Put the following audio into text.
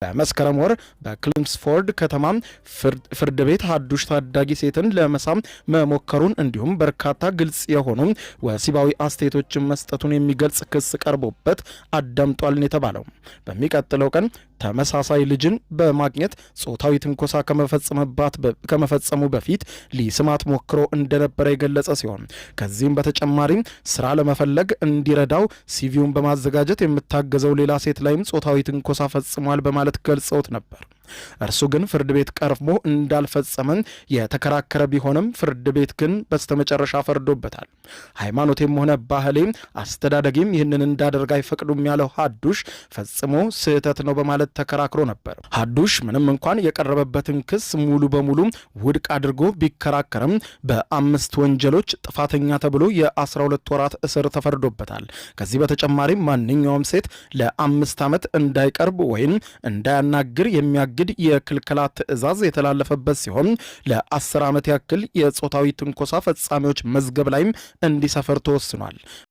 በመስከረም ወር በክሊምስፎርድ ከተማ ፍርድ ቤት ሀዱሽ ታዳጊ ሴትን ለመሳም መሞከሩን እንዲሁም በርካታ ግልጽ የሆኑ ወሲባዊ አስተያየቶችን መስጠቱን የሚገልጽ ክስ ቀርቦበት አዳምጧል የተባለው በሚቀጥለው ቀን ተመሳሳይ ልጅን በማግኘት ጾታዊ ትንኮሳ ከመፈጸሙ በፊት ሊስማት ሞክሮ እንደነበረ የገለጸ ሲሆን ከዚህም በተጨማሪ ስራ ለመፈለግ እንዲረዳው ሲቪውን በማዘጋጀት የምታገዘው ሌላ ሴት ላይም ጾታዊ ትንኮሳ ፈጽሟል በማለት ገልጸውት ነበር። እርሱ ግን ፍርድ ቤት ቀርቦ እንዳልፈጸመን የተከራከረ ቢሆንም ፍርድ ቤት ግን በስተመጨረሻ ፈርዶበታል። ሃይማኖቴም ሆነ ባህሌም አስተዳደጌም ይህንን እንዳደርግ አይፈቅዱም ያለው ሀዱሽ ፈጽሞ ስህተት ነው በማለት ተከራክሮ ነበር። ሀዱሽ ምንም እንኳን የቀረበበትን ክስ ሙሉ በሙሉ ውድቅ አድርጎ ቢከራከርም በ5 ወንጀሎች ጥፋተኛ ተብሎ የ12 ወራት እስር ተፈርዶበታል። ከዚህ በተጨማሪም ማንኛውም ሴት ለ5 ዓመት እንዳይቀርብ ወይም እንዳያናግር የሚያግድ የክልከላ ትዕዛዝ የተላለፈበት ሲሆን ለ10 ዓመት ያክል የጾታዊ ትንኮሳ ፈጻሚዎች መዝገብ ላይም እንዲሰፈር ተወስኗል።